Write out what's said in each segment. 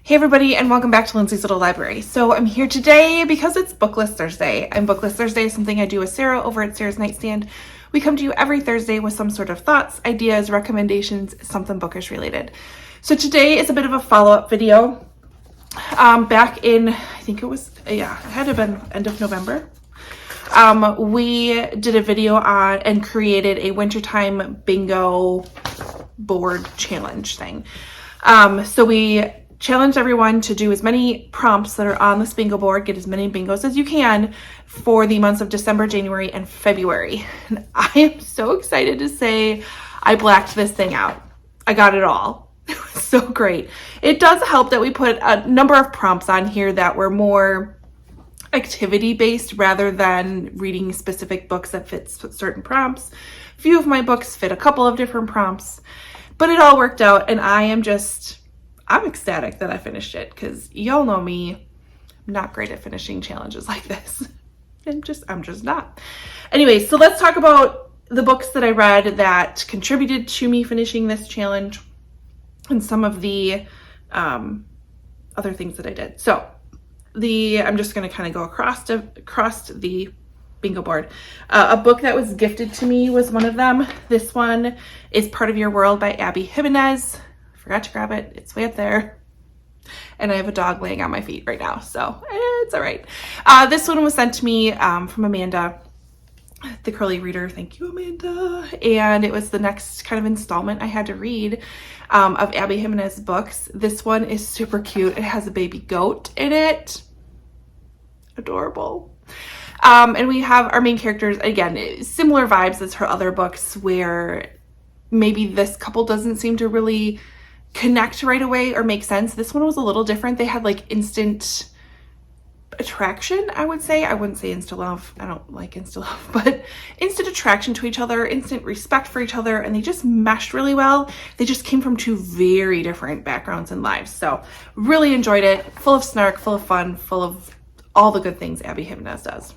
Hey everybody, and welcome back to Lindsey's Little Library. So I'm here today because it's BookList Thursday. And BookList Thursday is something I do with Sarah over at Sarah's Nightstand. We come to you every Thursday with some sort of thoughts, ideas, recommendations, something bookish related. So today is a bit of a follow-up video. Back in, I think it had to have been end of November. We did a video on and created a Wintertime bingo board challenge thing. So we challenge everyone to do as many prompts that are on this bingo board, get as many bingos as you can for the months of December, January, and February. And I am so excited to say I blacked this thing out. I got it all. It was so great. It does help that we put a number of prompts on here that were more activity-based rather than reading specific books that fit certain prompts. A few of my books fit a couple of different prompts, but it all worked out, and I'm ecstatic that I finished it because y'all know me, I'm not great at finishing challenges like this. I'm just not. Anyway, so let's talk about the books that I read that contributed to me finishing this challenge and some of the other things that I did. So I'm just going to kind of go across the bingo board. A book that was gifted to me was one of them. This one is Part of Your World by Abby Jimenez. Forgot to grab it. It's way up there. And I have a dog laying on my feet right now, so it's all right. This one was sent to me from Amanda, the Curly Reader. Thank you, Amanda. And it was the next kind of installment I had to read of Abby Jimenez books. This one is super cute. It has a baby goat in it. Adorable. And we have our main characters, again, similar vibes as her other books where maybe this couple doesn't seem to really connect right away or make sense. This one was a little different. They had like instant attraction, I would say. I wouldn't say instant love. I don't like instant love, but instant attraction to each other, instant respect for each other, and they just meshed really well. They just came from two very different backgrounds and lives. So really enjoyed it. Full of snark, full of fun, full of all the good things Abby Jimenez does.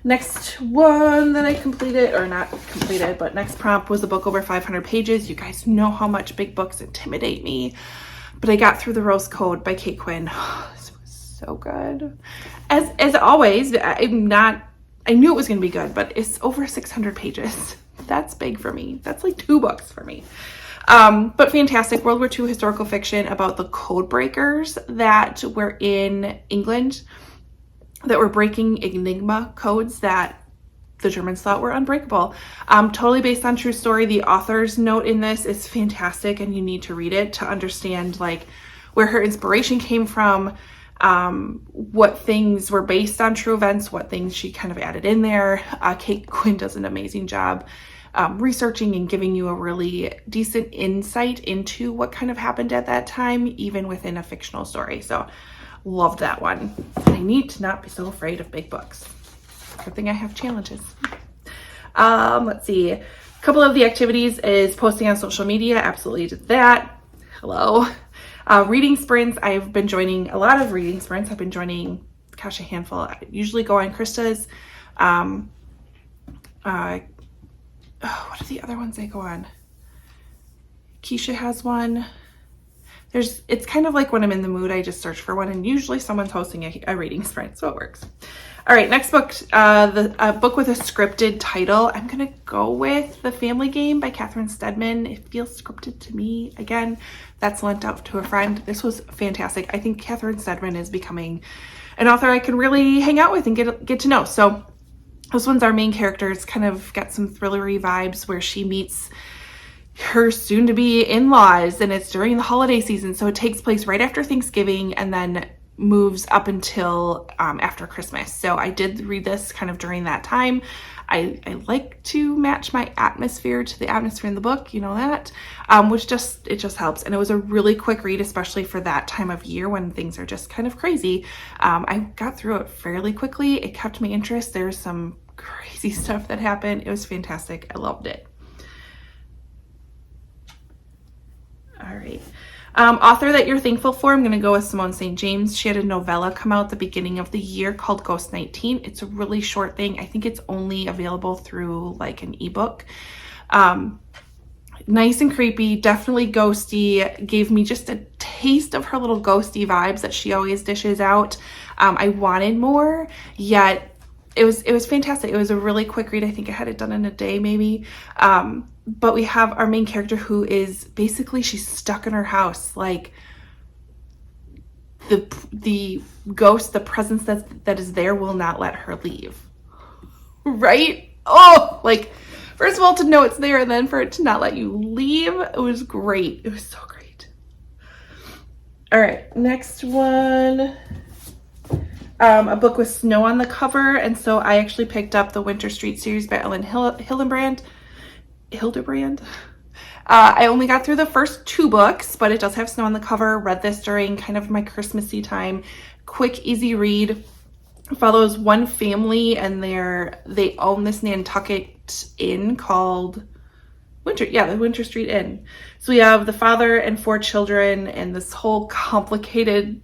Next one that I completed, or not completed, but next prompt was a book over 500 pages. You guys know how much big books intimidate me, but I got through The Rose Code by Kate Quinn. This was so good. As always, I knew it was going to be good, but it's over 600 pages. That's big for me. That's like 2 books for me. But fantastic World War II historical fiction about the code breakers that were in England, that were breaking Enigma codes that the Germans thought were unbreakable. Totally based on true story. The author's note in this is fantastic, and you need to read it to understand like where her inspiration came from, what things were based on true events, what things she kind of added in there. Kate Quinn does an amazing job researching and giving you a really decent insight into what kind of happened at that time, even within a fictional story. So loved that one. I need to not be so afraid of big books. Good thing I have challenges. Let's see. A couple of the activities is posting on social media. Absolutely did that. Hello. Reading sprints. I've been joining a lot of reading sprints. I've been joining, a handful. I usually go on Krista's. What are the other ones I go on? Keisha has one. It's kind of like when I'm in the mood, I just search for one, and usually someone's hosting a reading sprint, so it works. All right, next book, a book with a scripted title. I'm gonna go with The Family Game by Catherine Steadman. It feels scripted to me. Again, that's lent out to a friend. This was fantastic. I think Catherine Steadman is becoming an author I can really hang out with and get to know. So this one's our main character. It's kind of got some thrillery vibes where she meets her soon-to-be in-laws, and it's during the holiday season, so it takes place right after Thanksgiving and then moves up until after Christmas. So I did read this kind of during that time. I like to match my atmosphere to the atmosphere in the book, you know that, which it just helps. And it was a really quick read, especially for that time of year when things are just kind of crazy. I got through it fairly quickly. It kept my interest. There's some crazy stuff that happened. It was fantastic. I loved it. All right. Author that you're thankful for, I'm going to go with Simone St. James. She had a novella come out at the beginning of the year called Ghost 19. It's a really short thing. I think it's only available through like an ebook. Nice and creepy, definitely ghosty, gave me just a taste of her little ghosty vibes that she always dishes out. I wanted more, yet it was fantastic. It was a really quick read. I think I had it done in a day maybe. But we have our main character who is basically, she's stuck in her house. Like the ghost, the presence that is there will not let her leave. Right? Oh, like, first of all, to know it's there and then for it to not let you leave. It was great. It was so great. All right, next one. A book with snow on the cover, and so I actually picked up the Winter Street series by Ellen Hildebrand. I only got through the first 2 books, but it does have snow on the cover. Read this during kind of my Christmassy time. Quick, easy read. Follows one family, and they own this Nantucket inn called the Winter Street Inn. So we have the father and 4 children and this whole complicated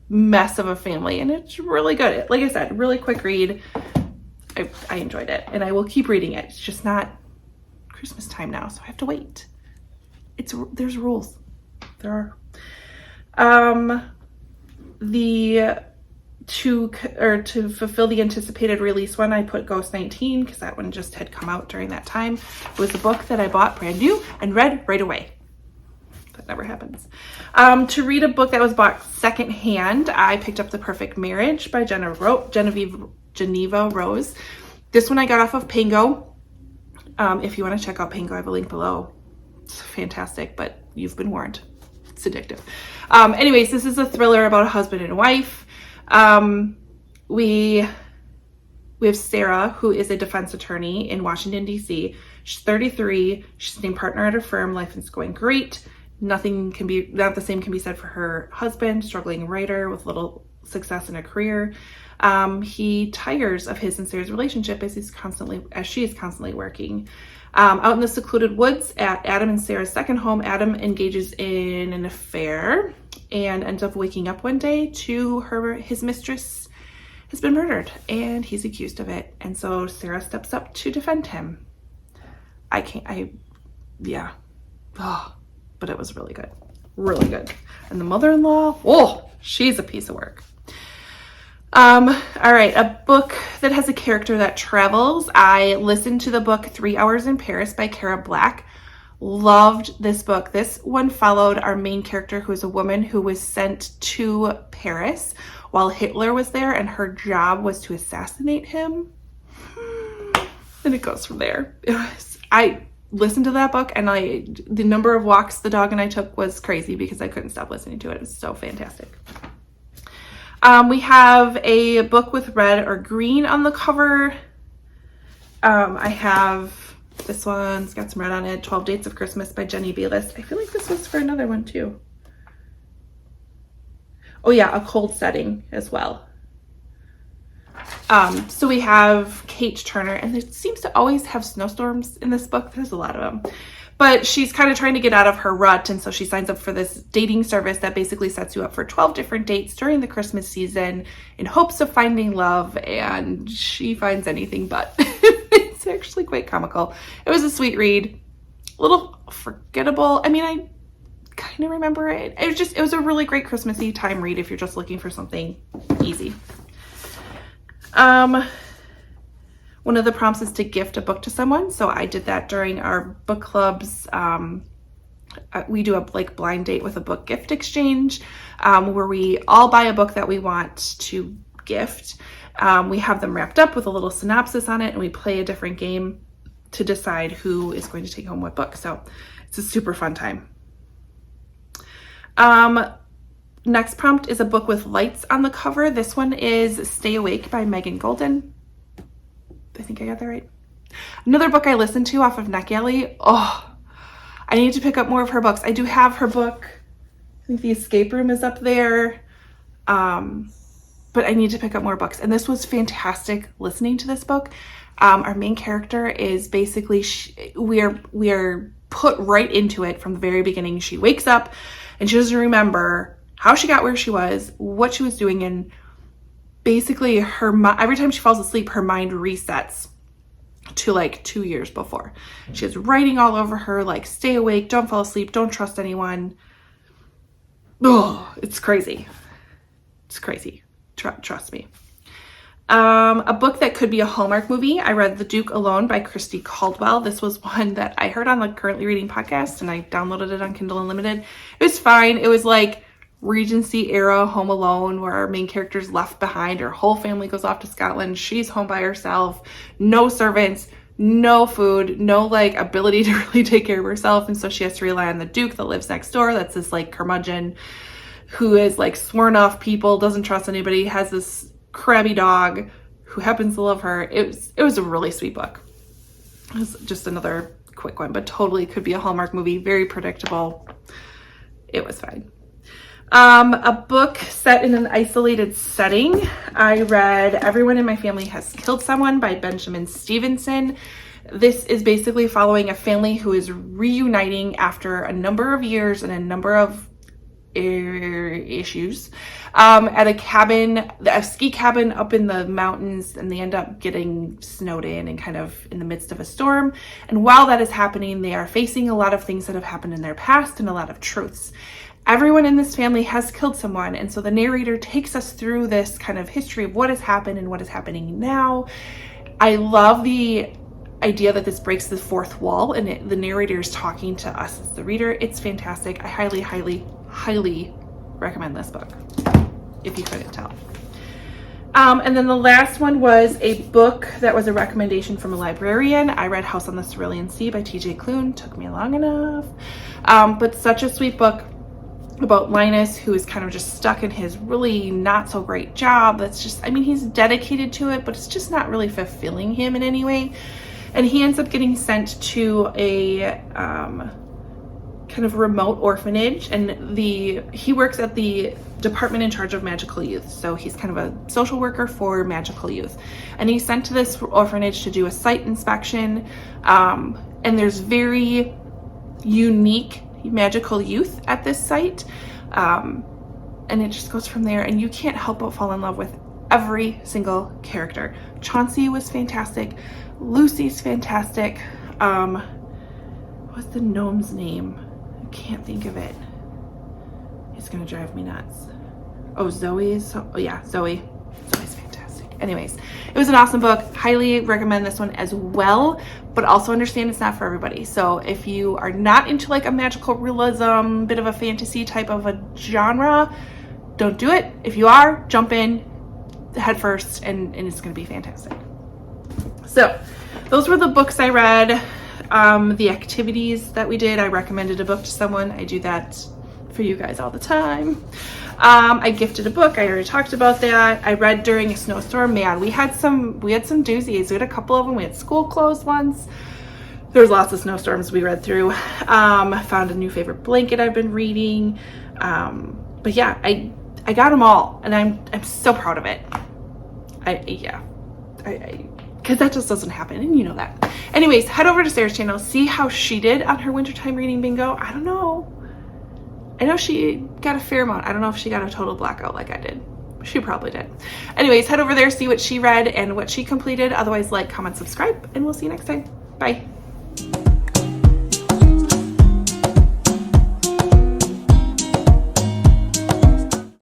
mess of a family, and it's really good. Like I said, really quick read. I enjoyed it, and I will keep reading it. It's just not Christmas time now, so I have to wait. There's rules. There are. To fulfill the anticipated release one, I put Ghost 19 because that one just had come out during that time. It was a book that I bought brand new and read right away. That never happens. To read a book that was bought secondhand, I picked up The Perfect Marriage by Geneva Rose. This one I got off of Pango. If you want to check out Pango, I have a link below. It's fantastic, but you've been warned. It's addictive. Anyways, this is a thriller about a husband and wife. We have Sarah, who is a defense attorney in Washington, D.C. She's 33. She's named partner at her firm. Life is going great. Not the same can be said for her husband, struggling writer with little success in a career. He tires of his and Sarah's relationship as she is constantly working. Out in the secluded woods at Adam and Sarah's second home, Adam engages in an affair and ends up waking up one day to his mistress has been murdered, and he's accused of it. And so Sarah steps up to defend him. But it was really good. Really good. And the mother-in-law, she's a piece of work. All right, a book that has a character that travels. I listened to the book 3 Hours in Paris by Cara Black. Loved this book. This one followed our main character, who is a woman who was sent to Paris while Hitler was there, and her job was to assassinate him. And it goes from there. I listened to that book, and the number of walks the dog and I took was crazy because I couldn't stop listening to it. It was so fantastic. We have a book with red or green on the cover. I have this one's got some red on it, 12 Dates of Christmas by Jenny Bayless. I feel like this was for another one too. Oh yeah, A Cold Setting as well. So we have Kate Turner, and there seems to always have snowstorms in this book. There's a lot of them. But she's kind of trying to get out of her rut, and so she signs up for this dating service that basically sets you up for 12 different dates during the Christmas season in hopes of finding love, and she finds anything but. It's actually quite comical. It was a sweet read. A little forgettable. I mean, I kind of remember it. It was a really great Christmassy time read if you're just looking for something easy. One of the prompts is to gift a book to someone. So I did that during our book clubs. We do a blind date with a book gift exchange, where we all buy a book that we want to gift. We have them wrapped up with a little synopsis on it, and we play a different game to decide who is going to take home what book. So it's a super fun time. Next prompt is a book with lights on the cover. This one is Stay Awake by Megan Golden. I think I got that right. Another book I listened to off of NetGalley. I need to pick up more of her books. I do have her book. I think The Escape Room is up there. But I need to pick up more books. And this was fantastic listening to this book. Our main character is basically, we are put right into it from the very beginning. She wakes up and she doesn't remember how she got where she was, what she was doing, and basically every time she falls asleep, her mind resets to 2 years before. She has writing all over her, stay awake, don't fall asleep, don't trust anyone. Oh, it's crazy. It's crazy. Trust me. A book that could be a Hallmark movie. I read The Duke Alone by Christy Caldwell. This was one that I heard on the Currently Reading podcast, and I downloaded it on Kindle Unlimited. It was fine. It was like Regency era Home Alone, where our main character's left behind. Her whole family goes off to Scotland. She's home by herself. No servants, no food, no like ability to really take care of herself. And so she has to rely on the Duke that lives next door. That's this like curmudgeon who is like sworn off people, doesn't trust anybody, has this crabby dog who happens to love her. It was a really sweet book. It was just another quick one, but totally could be a Hallmark movie. Very predictable. It was fine. A book set in an isolated setting. I read Everyone in My Family Has Killed Someone by Benjamin Stevenson. This is basically following a family who is reuniting after a number of years and a number of issues at a ski cabin up in the mountains, and they end up getting snowed in and kind of in the midst of a storm. And while that is happening, they are facing a lot of things that have happened in their past and a lot of truths. Everyone in this family has killed someone, and so the narrator takes us through this kind of history of what has happened and what is happening now. I love the idea that this breaks the fourth wall, and the narrator is talking to us as the reader. It's fantastic. I highly, highly, highly recommend this book, if you couldn't tell. And then the last one was a book that was a recommendation from a librarian. I read House on the Cerulean Sea by TJ Klune. Took me long enough. But such a sweet book about Linus, who is kind of just stuck in his really not so great job. That's just, I mean, he's dedicated to it, but it's just not really fulfilling him in any way. And he ends up getting sent to a kind of remote orphanage, and he works at the department in charge of magical youth. So he's kind of a social worker for magical youth. And he's sent to this orphanage to do a site inspection. And there's very unique magical youth at this site. And it just goes from there, and you can't help but fall in love with every single character. Chauncey was fantastic. Lucy's fantastic. What's the gnome's name? I can't think of it. It's gonna drive me nuts. Oh, Zoe's. Oh yeah, Zoe. Zoe's fantastic. Anyways, it was an awesome book. Highly recommend this one as well, but also understand it's not for everybody. So if you are not into like a magical realism, bit of a fantasy type of a genre, don't do it. If you are, jump in head first, and it's gonna be fantastic. So those were the books I read. The activities that we did, I recommended a book to someone. I do that for you guys all the time. I gifted a book. I already talked about that. I read during a snowstorm. Man, we had some doozies. We had a couple of them. We had school closed once. There was lots of snowstorms we read through. Found a new favorite blanket I've been reading. But yeah, I got them all, and I'm so proud of it. Because that just doesn't happen, and you know that. Anyways, head over to Sarah's channel, see how she did on her wintertime reading bingo. I don't know. I know she got a fair amount. I don't know if she got a total blackout like I did. She probably did. Anyways, head over there, see what she read and what she completed. Otherwise, like, comment, subscribe, and we'll see you next time. Bye.